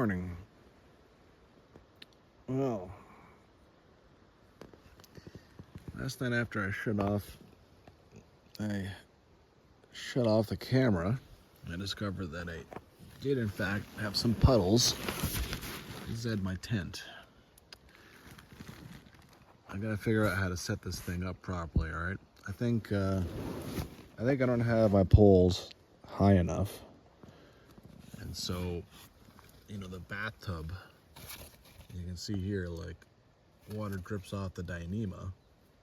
morning. Well, last night after I shut off the camera, I discovered that I did in fact have some puddles inside my tent. I gotta figure out how to set this thing up properly, alright? I think I don't have my poles high enough. And so, the bathtub, you can see here, like, water drips off the Dyneema,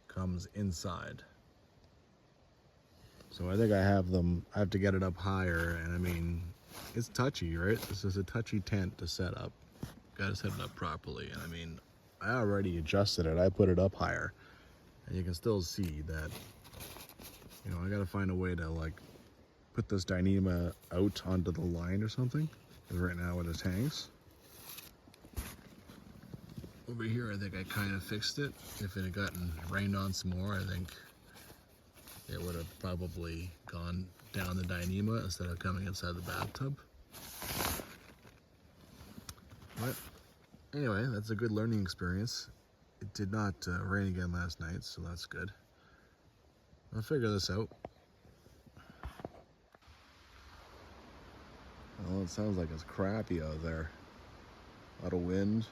comes inside. So I think I have to get it up higher, and I mean, it's touchy, right? This is a touchy tent to set up. Gotta set it up properly, and I mean, I already adjusted it. I put it up higher, and you can still see that, I gotta find a way to, like, put this Dyneema out onto the line or something, because right now it just hangs. Over here, I think I kind of fixed it. If it had gotten rained on some more, I think it would have probably gone down the Dyneema instead of coming inside the bathtub. But anyway, that's a good learning experience. It did not rain again last night, so that's good. I'll figure this out. Well, it sounds like it's crappy out there. A lot of wind.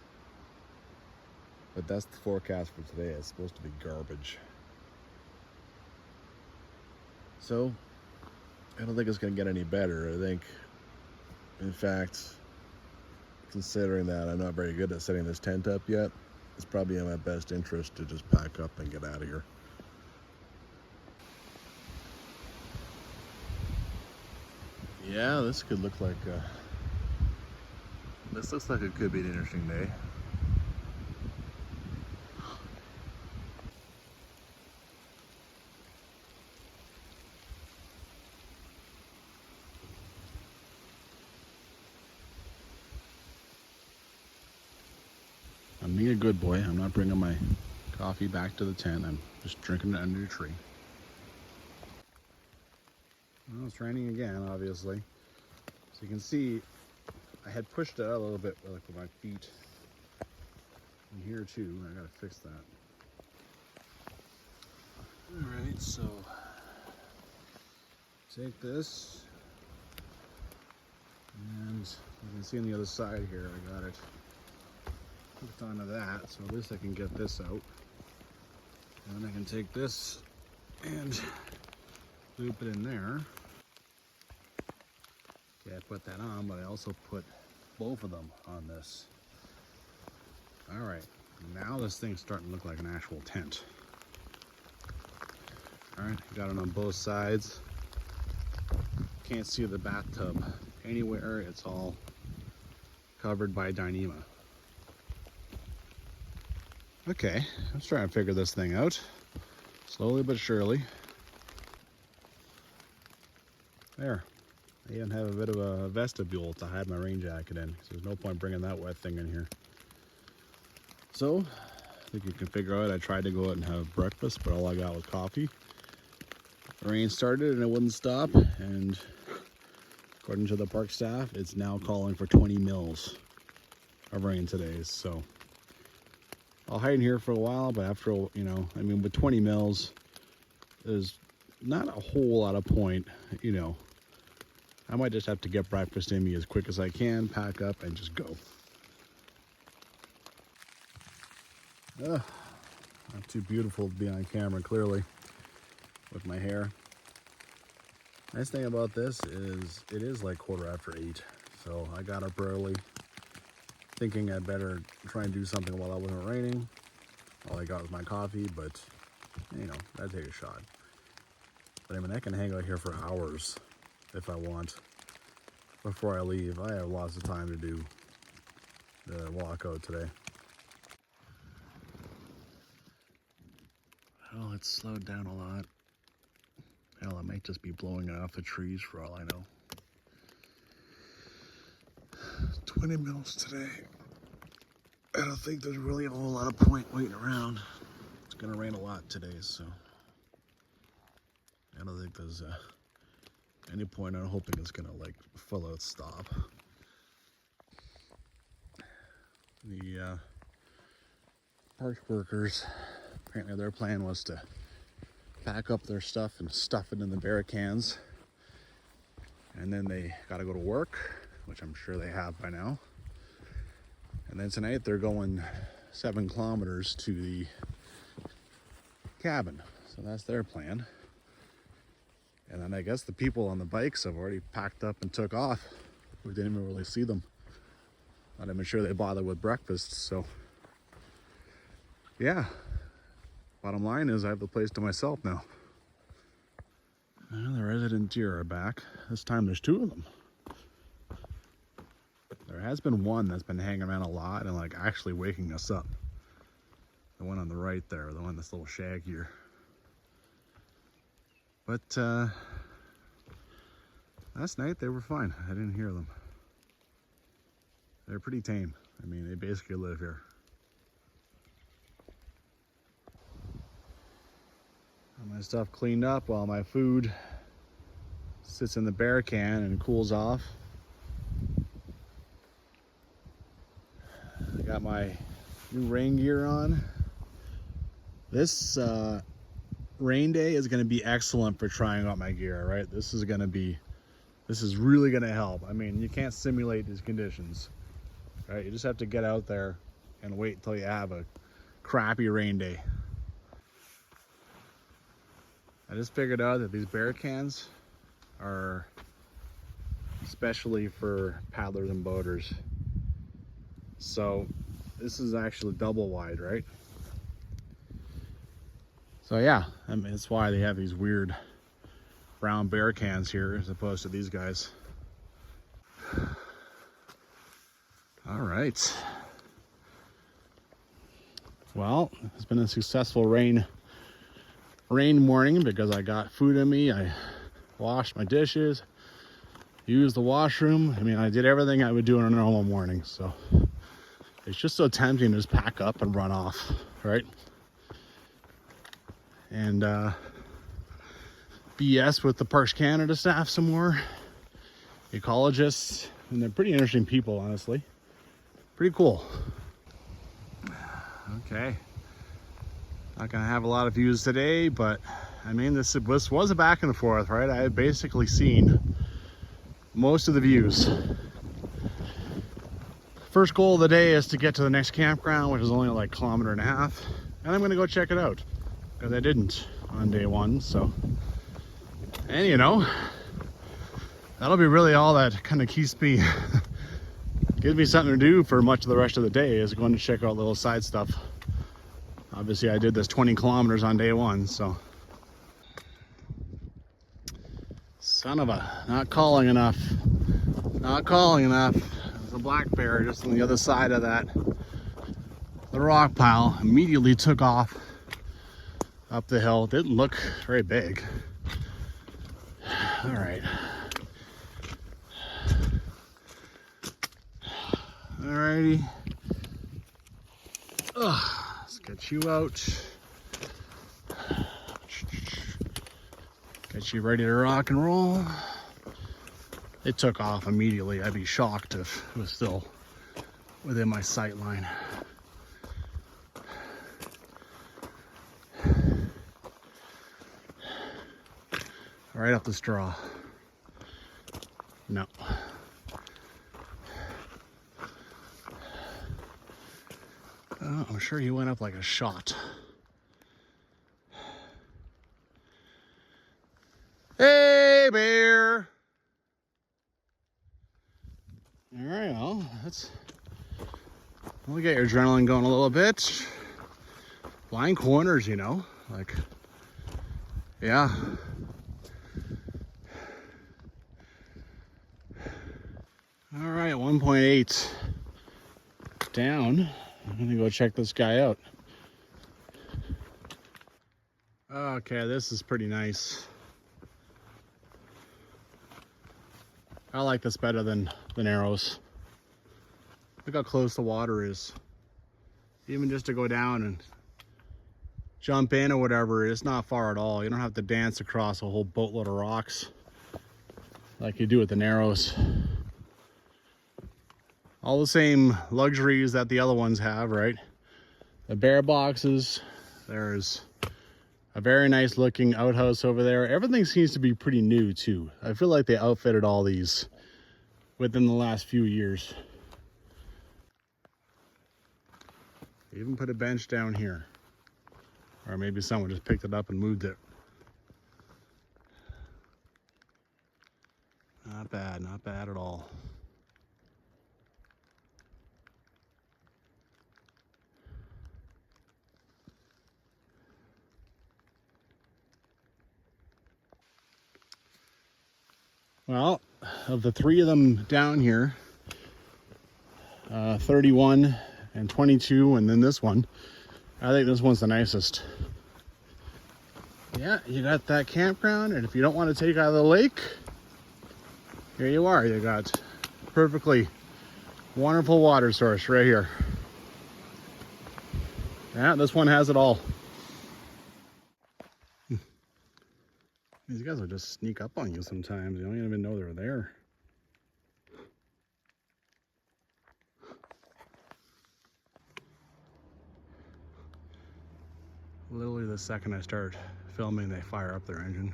But that's the forecast for today. It's supposed to be garbage. So, I don't think it's going to get any better. I think, in fact, considering that I'm not very good at setting this tent up yet, it's probably in my best interest to just pack up and get out of here. Yeah, this could look like this looks like it could be an interesting day. I'm being a good boy. I'm not bringing my coffee back to the tent. I'm just drinking it under the tree. Well, it's raining again, obviously. So you can see I had pushed it out a little bit with my feet. And here too, I gotta fix that. Alright, so take this, and you can see on the other side here, I got it hooked onto that, so at least I can get this out. And then I can take this and loop it in there. Okay, I put that on, but I also put both of them on this. Alright, now this thing's starting to look like an actual tent. Alright, got it on both sides. Can't see the bathtub anywhere, it's all covered by Dyneema. Okay, let's try and figure this thing out. Slowly but surely. There. I even have a bit of a vestibule to hide my rain jacket in, because there's no point bringing that wet thing in here. So, I think you can figure out I tried to go out and have breakfast, but all I got was coffee. The rain started and it wouldn't stop, and according to the park staff, it's now calling for 20 mils of rain today, so I'll hide in here for a while, but after, with 20 mils, there's not a whole lot of point, I might just have to get breakfast in me as quick as I can, pack up, and just go. Not too beautiful to be on camera, clearly, with my hair. Nice thing about this is it is like 8:15, so I got up early, thinking I'd better try and do something while it wasn't raining. All I got was my coffee, but, I'd take a shot. But I mean, I can hang out here for hours if I want. Before I leave, I have lots of time to do the walkout today. Well, it's slowed down a lot. Hell, it might just be blowing off the trees for all I know. 20 mils today. I don't think there's really a whole lot of point waiting around. It's gonna rain a lot today, so I don't think there's any point on hoping it's gonna full out stop. The park workers, apparently their plan was to pack up their stuff and stuff it in the bear cans, and then they got to go to work, which I'm sure they have by now. And then tonight they're going 7 kilometers to the cabin. So that's their plan. And then I guess the people on the bikes have already packed up and took off. We didn't even really see them. Not even sure they bothered with breakfast. So yeah, bottom line is I have the place to myself now. Well, the resident deer are back. This time there's 2 of them. There has been one that's been hanging around a lot and like actually waking us up. The one on the right there, the one that's a little shaggier. But last night they were fine. I didn't hear them. They're pretty tame. I mean, they basically live here. Got my stuff cleaned up while my food sits in the bear can and cools off. I got my new rain gear on. This rain day is going to be excellent for trying out my gear, right? This is really going to help. I mean, you can't simulate these conditions, right? You just have to get out there and wait until you have a crappy rain day. I just figured out that these bear cans are especially for paddlers and boaters. So this is actually double wide, right? So yeah, I mean, that's why they have these weird brown bear cans here as opposed to these guys. All right. Well, it's been a successful rain morning because I got food in me. I washed my dishes, used the washroom. I mean, I did everything I would do on a normal morning. So it's just so tempting to just pack up and run off, right? And BS with the Parks Canada staff some more, ecologists, and they're pretty interesting people, honestly. Pretty cool. Okay. Not gonna have a lot of views today, but I mean, this was a back and forth, right? I had basically seen most of the views. First goal of the day is to get to the next campground, which is only like 1.5 kilometers, and I'm gonna go check it out because I didn't on day 1. So, and you know, that'll be really all that kind of keeps me gives me something to do for much of the rest of the day, is going to check out little side stuff. Obviously I did this 20 kilometers on day 1, so. Son of a, not calling enough. Not calling enough. There's a black bear just on the other side of that. The rock pile immediately took off up the hill. Didn't look very big. All right. Alrighty. Let's get you out. Get you ready to rock and roll. It took off immediately. I'd be shocked if it was still within my sight line. Right up the straw. No. Oh, I'm sure he went up like a shot. Hey, bear! All right, well, we'll get your adrenaline going a little bit. Blind corners, you know, like, yeah. All right, 1.8 down. I'm gonna go check this guy out. Okay, this is pretty nice. I like this better than the Narrows. Look how close the water is. Even just to go down and jump in or whatever, it's not far at all. You don't have to dance across a whole boatload of rocks like you do with the Narrows. all the same luxuries that the other ones have, right? The bear boxes, there's a very nice looking outhouse over there. Everything seems to be pretty new too. I feel like they outfitted all these within the last few years. They even put a bench down here. Or maybe someone just picked it up and moved it. Not bad, not bad at all. Well, of the three of them down here, 31 and 22, and then this one, I think this one's the nicest. Yeah, you got that campground, and if you don't want to take out of the lake, here you are. You got perfectly wonderful water source right here. Yeah, this one has it all. These guys will just sneak up on you sometimes. You don't even know they're there. Literally the second I start filming, they fire up their engine.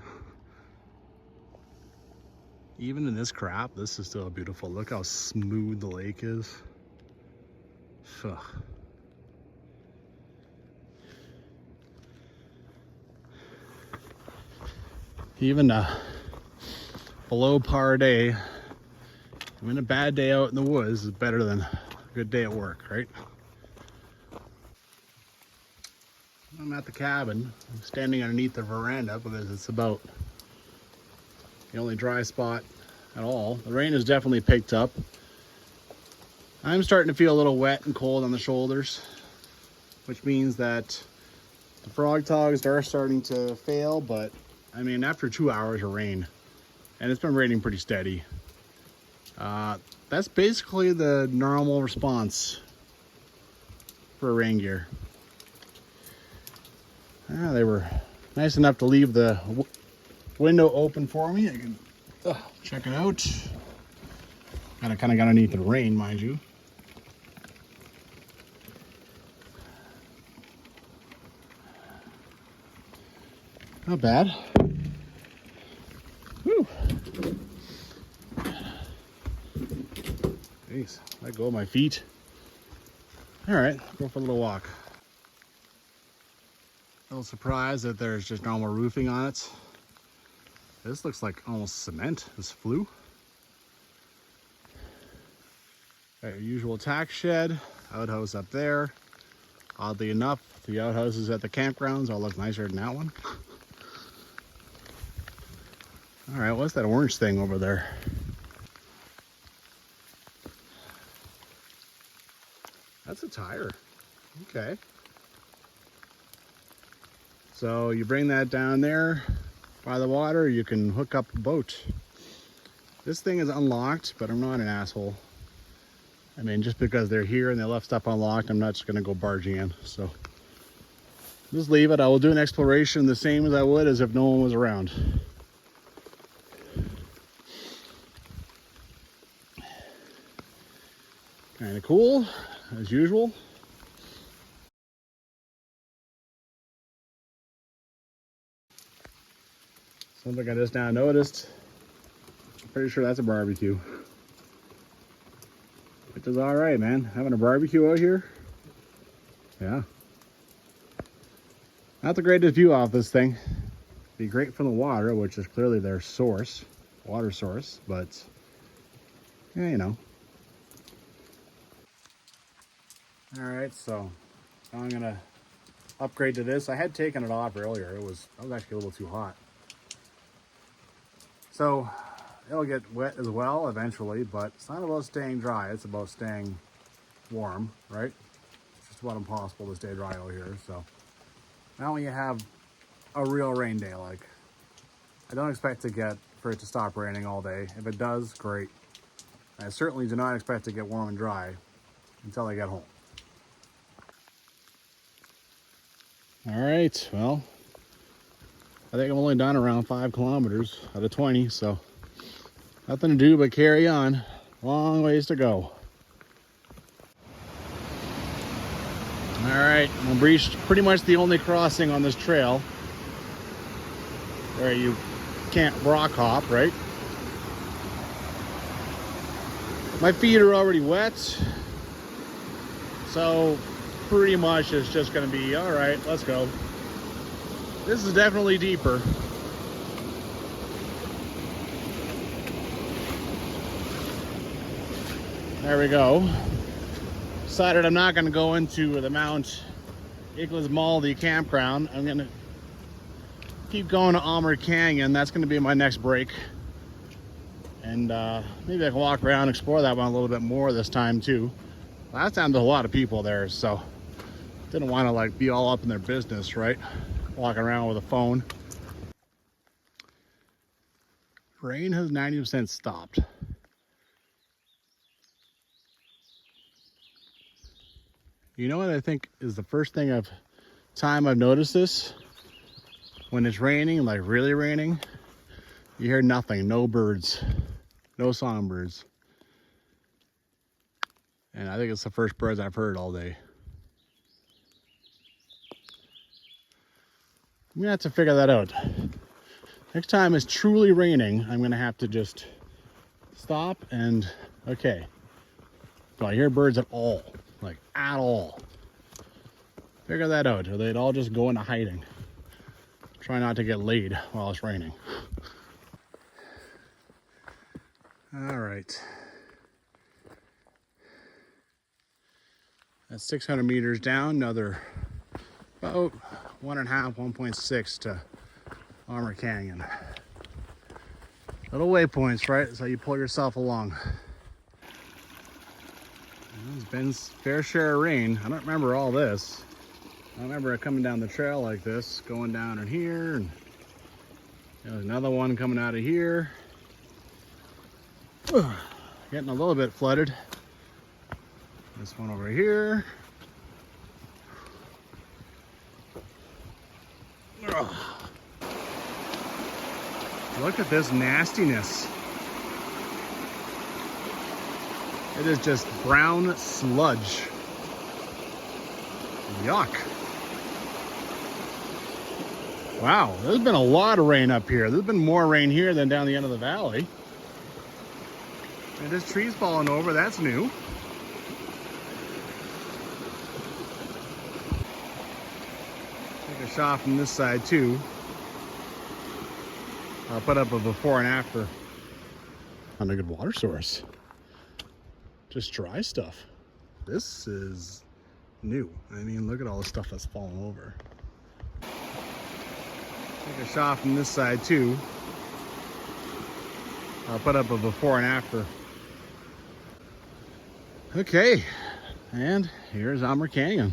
Even in this crap, this is still beautiful. Look how smooth the lake is. Ugh. Even a below par day, even a bad day out in the woods is better than a good day at work, right? I'm at the cabin. I'm standing underneath the veranda because it's about the only dry spot at all. The rain has definitely picked up. I'm starting to feel a little wet and cold on the shoulders, which means that the frog togs are starting to fail, but I mean, after 2 hours of rain, and it's been raining pretty steady, that's basically the normal response for rain gear. They were nice enough to leave the window open for me. I can check it out. Kind of got underneath the rain, mind you. Not bad. Whew. Jeez, let go of my feet. All right, go for a little walk. A little surprised that there's just normal roofing on it. This looks like almost cement, this flue. Got your usual tack shed, outhouse up there. Oddly enough, the outhouses at the campgrounds all look nicer than that one. All right, what's that orange thing over there? That's a tire. Okay. So you bring that down there by the water, you can hook up a boat. This thing is unlocked, but I'm not an asshole. I mean, just because they're here and they left stuff unlocked, I'm not just gonna go barging in. So just leave it. I will do an exploration the same as I would as if no one was around. Kind of cool, as usual. Something I just now noticed. I'm pretty sure that's a barbecue. Which is all right, man. Having a barbecue out here. Yeah. Not the greatest view off this thing. Be great from the water, which is clearly their source, water source, but yeah, you know. All right, so I'm gonna upgrade to this. I had taken it off earlier. I was actually a little too hot. So it'll get wet as well eventually, but it's not about staying dry. It's about staying warm, right? It's just about impossible to stay dry out here. So now when you have a real rain day, like I don't expect for it to stop raining all day. If it does, great. I certainly do not expect to get warm and dry until I get home. All right, well, I think I've only done around 5 kilometers out of 20, so nothing to do but carry on. Long ways to go. right, we've reached pretty much the only crossing on this trail where you can't rock hop, right? My feet are already wet, so pretty much it's just gonna be, all right, let's go. This is definitely deeper. There we go. Decided I'm not gonna go into the Mount Maldi campground. I'm gonna keep going to Aylmer Canyon. That's gonna be my next break. And maybe I can walk around and explore that one a little bit more this time too. Last time there's a lot of people there, so didn't want to like be all up in their business, right? Walking around with a phone. Rain has 90% stopped. You know what I think is the first time I've noticed this? When it's raining, like really raining, you hear nothing, no birds, no songbirds. And I think it's the first birds I've heard all day. I'm gonna have to figure that out. Next time it's truly raining, I'm gonna have to just stop and, okay. Do I hear birds at all? Like, at all? Figure that out, or they'd all just go into hiding. Try not to get laid while it's raining. All right. That's 600 meters down, another about 1.6 to Aylmer Canyon. Little waypoints, right? That's how you pull yourself along. It's been fair share of rain. I don't remember all this. I remember it coming down the trail like this, going down in here, and there's another one coming out of here. Getting a little bit flooded. This one over here. Look at this nastiness. It is just brown sludge. Yuck. Wow, there's been a lot of rain up here. There's been more rain here than down the end of the valley. And this tree's falling over, that's new. Take a shot from this side too. I'll put up a before and after. Not a good water source. Just dry stuff. This is new. I mean, look at all the stuff that's fallen over. Take a shot from this side too. I'll put up a before and after. Okay, and here's Aylmer Canyon.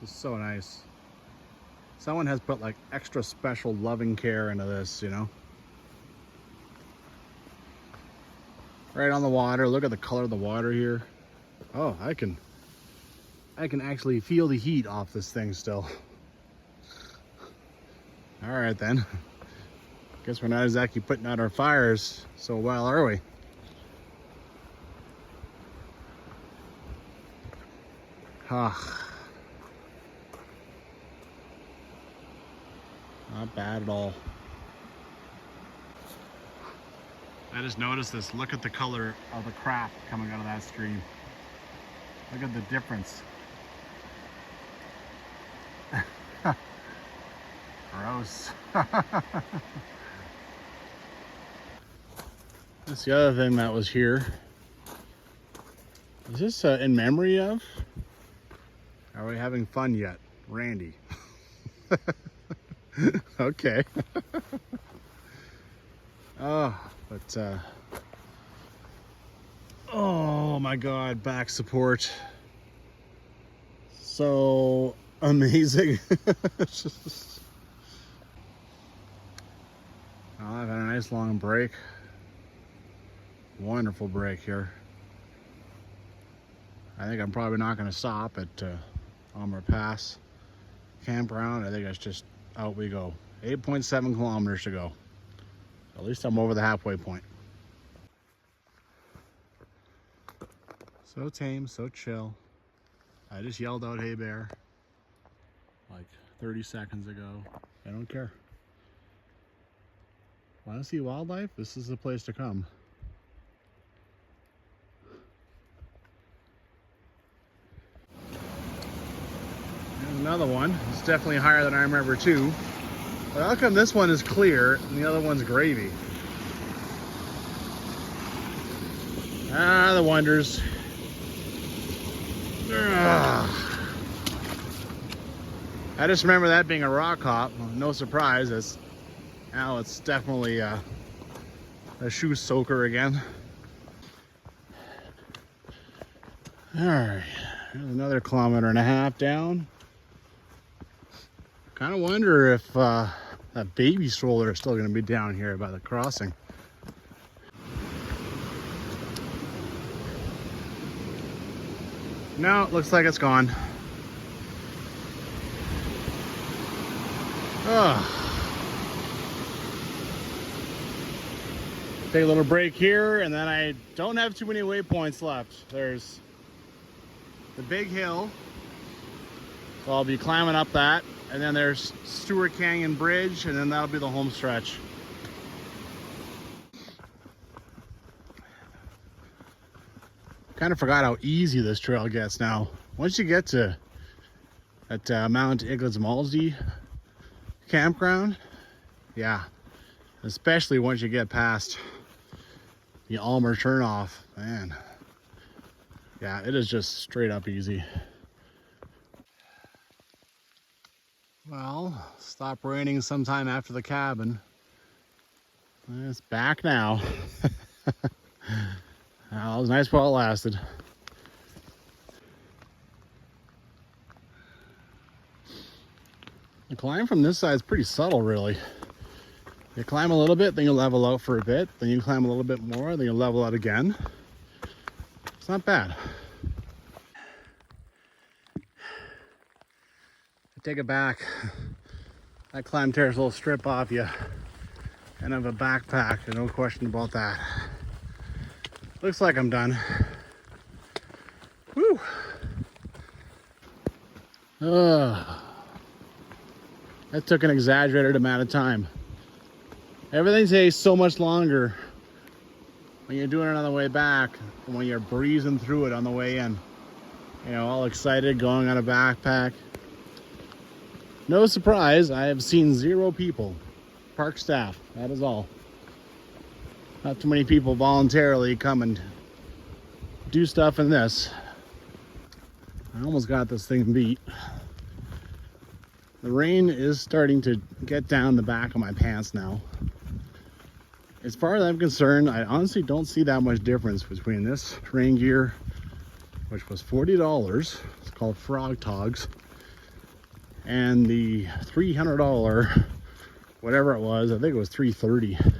Just so nice. Someone has put like extra special loving care into this, you know. Right on the water. Look at the color of the water here. Oh, I can actually feel the heat off this thing still. All right then. Guess we're not exactly putting out our fires so well, are we? Ah. Not bad at all. I just noticed this. Look at the color of the crap coming out of that stream. Look at the difference. Gross. That's the other thing that was here. Is this in memory of? Are we having fun yet? Randy. Okay. Oh, but oh my God, back support. So amazing. I've had a nice long break. Wonderful break here. I think I'm probably not going to stop at Aylmer Pass Campground. I think it's just out we go. 8.7 kilometers to go. At least I'm over the halfway point. So tame, so chill. I just yelled out, "Hey bear," like 30 seconds ago. I don't care. Want to see wildlife? This is the place to come. There's another one. It's definitely higher than I remember too. But how come this one is clear and the other one's gravy? Ah, the wonders. I just remember that being a rock hop. No surprise, now it's definitely a shoe soaker again. All right, there's another 1.5 kilometers down. Kind of wonder if that baby stroller is still going to be down here by the crossing. No, it looks like it's gone. Take a little break here, and then I don't have too many waypoints left. There's the big hill, so I'll be climbing up that, and then there's Stewart Canyon Bridge, and then that'll be the home stretch. Kind of forgot how easy this trail gets now. Once you get to at Mount Igladsmaldi campground, yeah, especially once you get past the Aylmer turnoff, man, yeah, it is just straight up easy. Well, stopped raining sometime after the cabin. It's back now. Well, it was nice while it lasted. The climb from this side is pretty subtle, really. You climb a little bit, then you level out for a bit, then you climb a little bit more, then you level out again. It's not bad. Take it back. That climb tears a little strip off you. And I have a backpack, no question about that. Looks like I'm done. Woo! That took an exaggerated amount of time. Everything takes so much longer when you're doing it on the way back than when you're breezing through it on the way in. You know, all excited, going on a backpack. No surprise, I have seen 0 people. Park staff, that is all. Not too many people voluntarily come and do stuff in this. I almost got this thing beat. The rain is starting to get down the back of my pants now. As far as I'm concerned, I honestly don't see that much difference between this rain gear, which was $40, it's called Frog Togs, and the $300, whatever it was, I think it was $330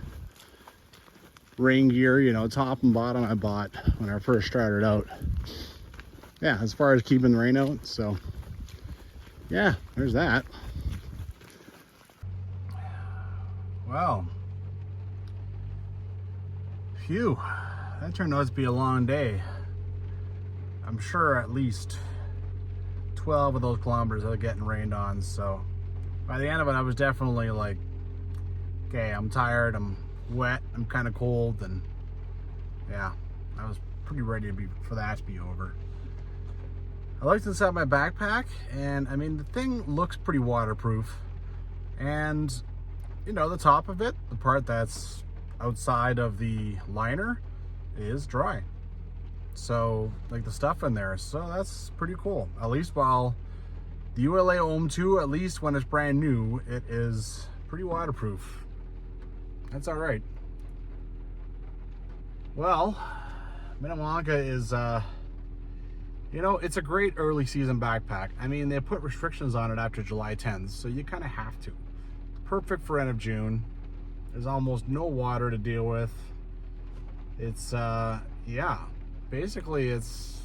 rain gear, you know, top and bottom I bought when I first started out. Yeah, as far as keeping the rain out, so yeah, there's that. Well, phew, that turned out to be a long day. I'm sure at least 12 of those kilometers are getting rained on, so by the end of it I was definitely like, okay, I'm tired, I'm wet, I'm kind of cold, and yeah, I was pretty ready for that to be over. I looked inside my backpack, and I mean, the thing looks pretty waterproof, and you know, the top of it, the part that's outside of the liner, is dry. So like the stuff in there, so that's pretty cool. At least while the ULA Ohm 2, at least when it's brand new, it is pretty waterproof. That's all right. Well, Minnewanka is, you know, it's a great early season backpack. I mean, they put restrictions on it after July 10th, so you kind of have to. Perfect for end of June. There's almost no water to deal with. It's, yeah, basically it's,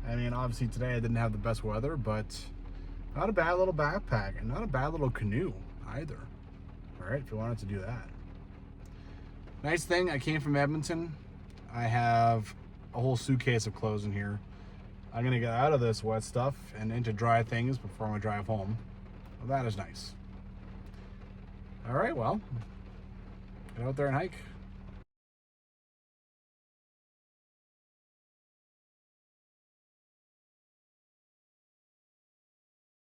I mean, obviously today I didn't have the best weather, but not a bad little backpack and not a bad little canoe either. All right, if you wanted to do that. Nice thing, I came from Edmonton. I have a whole suitcase of clothes in here. I'm going to get out of this wet stuff and into dry things before I drive home. Well, that is nice. All right, well, get out there and hike.